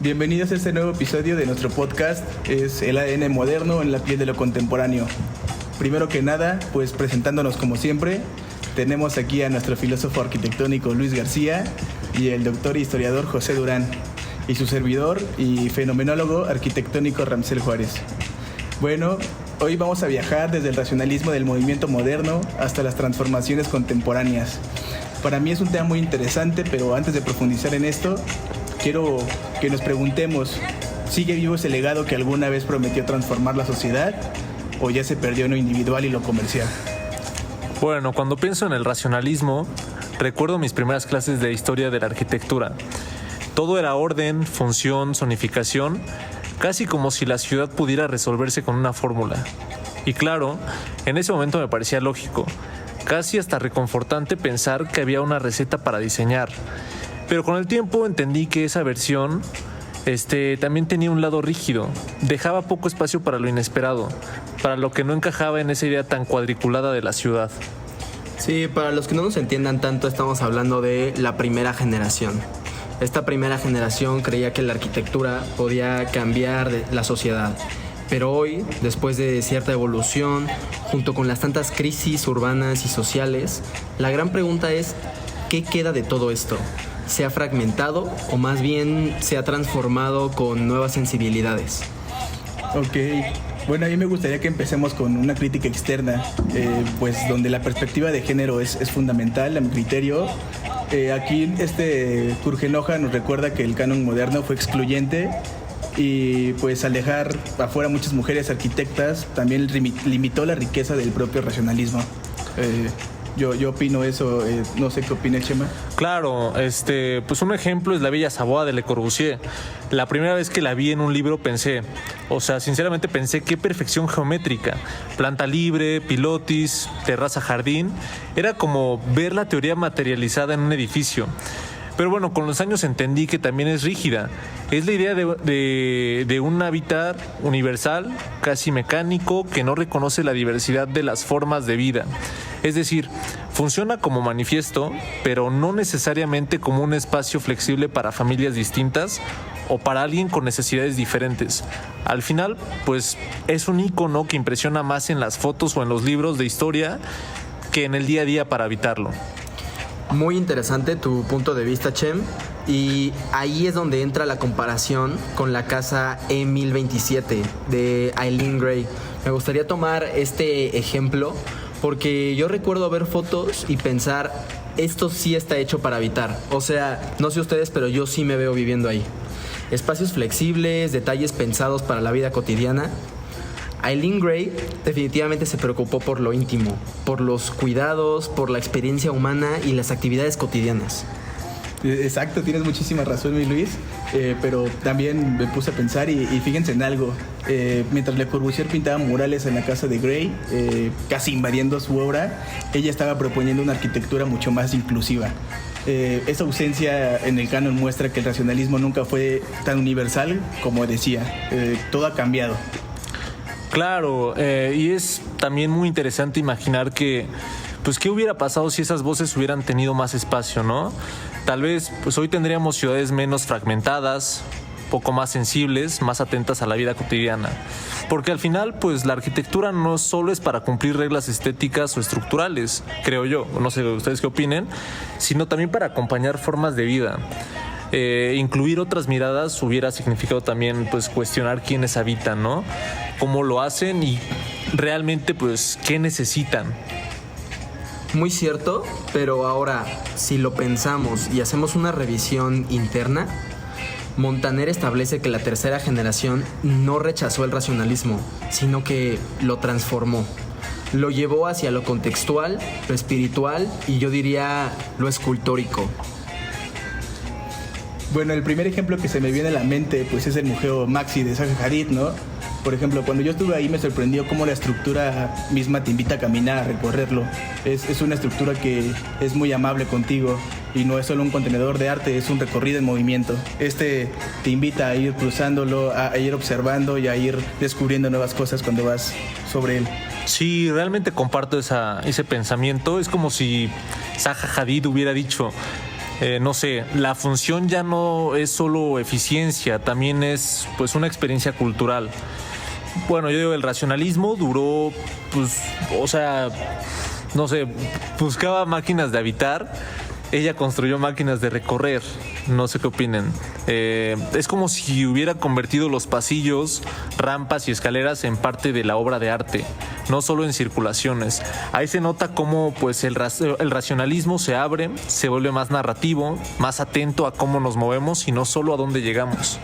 Bienvenidos a este nuevo episodio de nuestro podcast. Es el ADN moderno en la piel de lo contemporáneo. Primero que nada, pues presentándonos como siempre, tenemos aquí a nuestro filósofo arquitectónico Luis García y el doctor e historiador José Durán y su servidor y fenomenólogo arquitectónico Ramsel Juárez. Bueno, hoy vamos a viajar desde el racionalismo del movimiento moderno hasta las transformaciones contemporáneas. Para mí es un tema muy interesante, pero antes de profundizar en esto, quiero que nos preguntemos, ¿sigue vivo ese legado que alguna vez prometió transformar la sociedad o ya se perdió en lo individual y lo comercial? Bueno, cuando pienso en el racionalismo, recuerdo mis primeras clases de historia de la arquitectura. Todo era orden, función, zonificación, casi como si la ciudad pudiera resolverse con una fórmula. Y claro, en ese momento me parecía lógico, casi hasta reconfortante pensar que había una receta para diseñar. Pero con el tiempo entendí que esa versión también tenía un lado rígido, dejaba poco espacio para lo inesperado, para lo que no encajaba en esa idea tan cuadriculada de la ciudad. Sí, para los que no nos entiendan tanto, estamos hablando de la primera generación. Esta primera generación creía que la arquitectura podía cambiar la sociedad. Pero hoy, después de cierta evolución, junto con las tantas crisis urbanas y sociales, la gran pregunta es, ¿qué queda de todo esto? ¿Se ha fragmentado o más bien se ha transformado con nuevas sensibilidades? Ok, bueno, a mí me gustaría que empecemos con una crítica externa, pues donde la perspectiva de género es fundamental a mi criterio. Aquí Kurgenhoja nos recuerda que el canon moderno fue excluyente y pues al dejar afuera muchas mujeres arquitectas también limitó la riqueza del propio racionalismo. Yo opino eso, no sé qué opina Chema. Claro, pues un ejemplo es la Bella Savoie de Le Corbusier. La primera vez que la vi en un libro sinceramente pensé qué perfección geométrica. Planta libre, pilotis, terraza, jardín. Era como ver la teoría materializada en un edificio. Pero bueno, con los años entendí que también es rígida. Es la idea de un hábitat universal, casi mecánico, que no reconoce la diversidad de las formas de vida. Es decir, funciona como manifiesto, pero no necesariamente como un espacio flexible para familias distintas o para alguien con necesidades diferentes. Al final, pues es un ícono que impresiona más en las fotos o en los libros de historia que en el día a día para habitarlo. Muy interesante tu punto de vista, Chem, y ahí es donde entra la comparación con la casa E1027 de Eileen Gray. Me gustaría tomar este ejemplo porque yo recuerdo ver fotos y pensar, esto sí está hecho para habitar. O sea, no sé ustedes, pero yo sí me veo viviendo ahí. Espacios flexibles, detalles pensados para la vida cotidiana. Eileen Gray definitivamente se preocupó por lo íntimo, por los cuidados, por la experiencia humana y las actividades cotidianas. Exacto, tienes muchísima razón, mi Luis, pero también me puse a pensar y fíjense en algo. Mientras Le Corbusier pintaba murales en la casa de Gray, casi invadiendo su obra, ella estaba proponiendo una arquitectura mucho más inclusiva. Esa ausencia en el canon muestra que el racionalismo nunca fue tan universal como decía. Todo ha cambiado. Claro, y es también muy interesante imaginar qué hubiera pasado si esas voces hubieran tenido más espacio, ¿no? Tal vez, hoy tendríamos ciudades menos fragmentadas, poco más sensibles, más atentas a la vida cotidiana. Porque al final, la arquitectura no solo es para cumplir reglas estéticas o estructurales, creo yo, no sé ustedes qué opinen, sino también para acompañar formas de vida. Incluir otras miradas hubiera significado también cuestionar quiénes habitan, ¿no? Cómo lo hacen y realmente qué necesitan. Muy cierto, pero ahora, si lo pensamos y hacemos una revisión interna, Montaner establece que la tercera generación no rechazó el racionalismo, sino que lo transformó. Lo llevó hacia lo contextual, lo espiritual y yo diría lo escultórico. Bueno, el primer ejemplo que se me viene a la mente es el Museo Maxi de Zaha Hadid, ¿no? Por ejemplo, cuando yo estuve ahí me sorprendió cómo la estructura misma te invita a caminar, a recorrerlo. Es una estructura que es muy amable contigo y no es solo un contenedor de arte, es un recorrido en movimiento. Te invita a ir cruzándolo, a ir observando y a ir descubriendo nuevas cosas cuando vas sobre él. Sí, realmente comparto ese pensamiento. Es como si Zaha Hadid hubiera dicho... no sé, la función ya no es solo eficiencia, también es pues una experiencia cultural. Bueno, yo digo, el racionalismo duró, pues, o sea, no sé, buscaba máquinas de habitar, ella construyó máquinas de recorrer, no sé qué opinen. Es como si hubiera convertido los pasillos, rampas y escaleras en parte de la obra de arte, no solo en circulaciones. Ahí se nota cómo pues, el racionalismo se abre, se vuelve más narrativo, más atento a cómo nos movemos y no solo a dónde llegamos.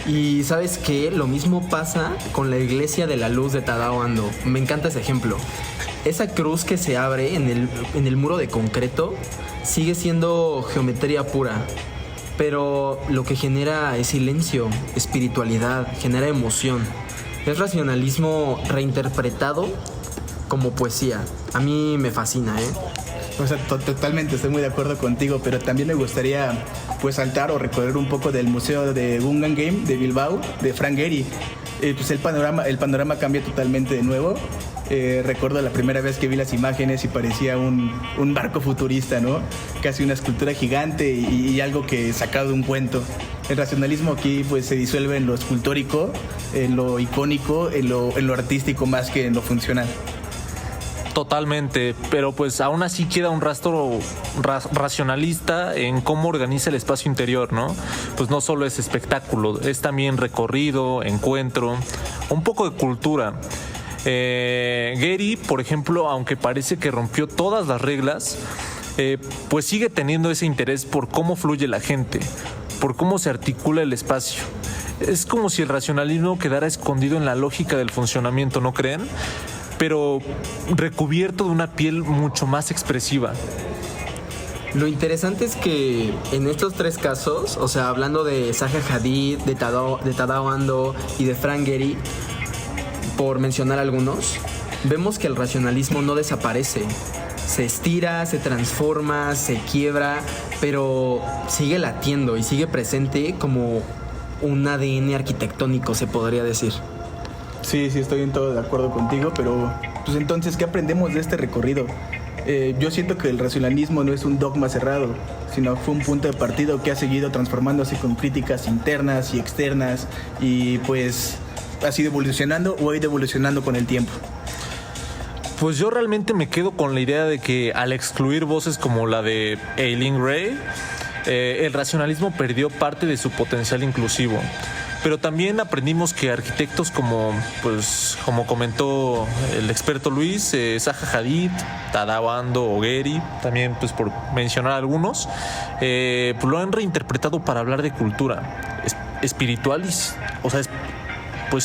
Y ¿sabes qué? Lo mismo pasa con la iglesia de la luz de Tadao Ando. Me encanta ese ejemplo. Esa cruz que se abre en el muro de concreto sigue siendo geometría pura, pero lo que genera es silencio, espiritualidad, genera emoción. Es racionalismo reinterpretado como poesía. A mí me fascina, ¿eh? O sea, totalmente, estoy muy de acuerdo contigo, pero también me gustaría pues saltar o recorrer un poco del Museo de Guggenheim de Bilbao, de Frank Gehry. Pues el panorama cambia totalmente de nuevo. Recuerdo la primera vez que vi las imágenes y parecía un barco futurista, ¿no? Casi una escultura gigante y algo que sacado de un cuento. El racionalismo aquí pues se disuelve en lo escultórico, en lo icónico, en lo artístico más que en lo funcional. Totalmente, pero pues aún así queda un rastro racionalista en cómo organiza el espacio interior, ¿no? Pues no solo es espectáculo, es también recorrido, encuentro, un poco de cultura. Gehry, por ejemplo, aunque parece que rompió todas las reglas, pues sigue teniendo ese interés por cómo fluye la gente, por cómo se articula el espacio. Es como si el racionalismo quedara escondido en la lógica del funcionamiento, ¿no creen? Pero recubierto de una piel mucho más expresiva. Lo interesante es que en estos tres casos, o sea, hablando de Zaha Hadid, de Tadao Ando y de Frank Gehry, por mencionar algunos, vemos que el racionalismo no desaparece. Se estira, se transforma, se quiebra, pero sigue latiendo y sigue presente como un ADN arquitectónico, se podría decir. Sí, estoy en todo de acuerdo contigo, pero pues entonces, ¿qué aprendemos de este recorrido? Yo siento que el racionalismo no es un dogma cerrado, sino fue un punto de partido que ha seguido transformándose con críticas internas y externas y pues ha sido evolucionando o ha ido evolucionando con el tiempo. Pues yo realmente me quedo con la idea de que al excluir voces como la de Eileen Gray, el racionalismo perdió parte de su potencial inclusivo. Pero también aprendimos que arquitectos como comentó el experto Luis, Zaha Hadid, Tadao Ando o Gehry, también pues por mencionar algunos, pues lo han reinterpretado para hablar de cultura espiritual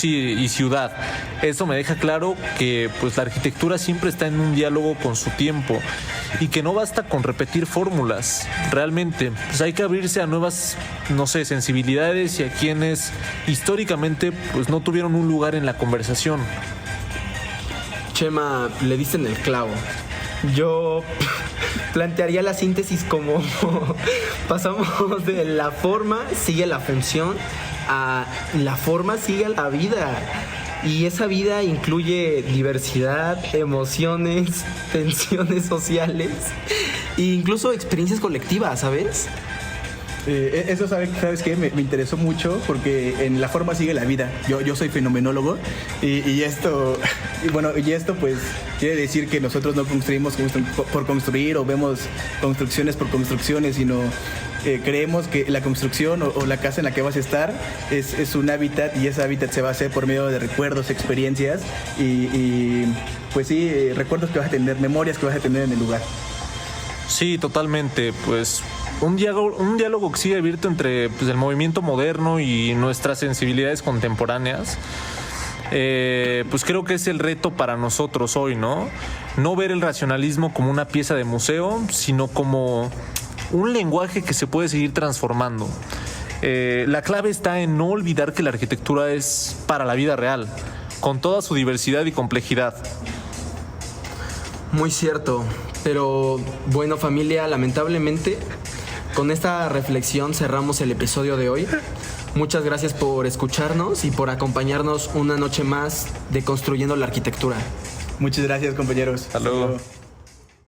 y ciudad. Eso me deja claro que pues la arquitectura siempre está en un diálogo con su tiempo y que no basta con repetir fórmulas. Realmente, pues hay que abrirse a nuevas, sensibilidades y a quienes históricamente pues no tuvieron un lugar en la conversación. Chema, le diste en el clavo. Yo plantearía la síntesis como pasamos de la forma sigue la función a la forma sigue la vida. Y esa vida incluye diversidad, emociones, tensiones sociales e incluso experiencias colectivas, ¿sabes? Eso, ¿sabes qué? Me interesó mucho porque en la forma sigue la vida. Yo soy fenomenólogo y esto pues quiere decir que nosotros no construimos por construir o vemos construcciones por construcciones, sino creemos que la construcción o la casa en la que vas a estar es un hábitat y ese hábitat se va a hacer por medio de recuerdos, experiencias y pues sí, recuerdos que vas a tener, memorias que vas a tener en el lugar. Sí, totalmente, pues un diálogo que sigue abierto entre pues, el movimiento moderno y nuestras sensibilidades contemporáneas. Pues creo que es el reto para nosotros hoy, ¿no? No ver el racionalismo como una pieza de museo, sino como un lenguaje que se puede seguir transformando. La clave está en no olvidar que la arquitectura es para la vida real, con toda su diversidad y complejidad. Muy cierto, pero bueno, familia, lamentablemente con esta reflexión cerramos el episodio de hoy. Muchas gracias por escucharnos y por acompañarnos una noche más de Construyendo la Arquitectura. Muchas gracias, compañeros. Hasta luego.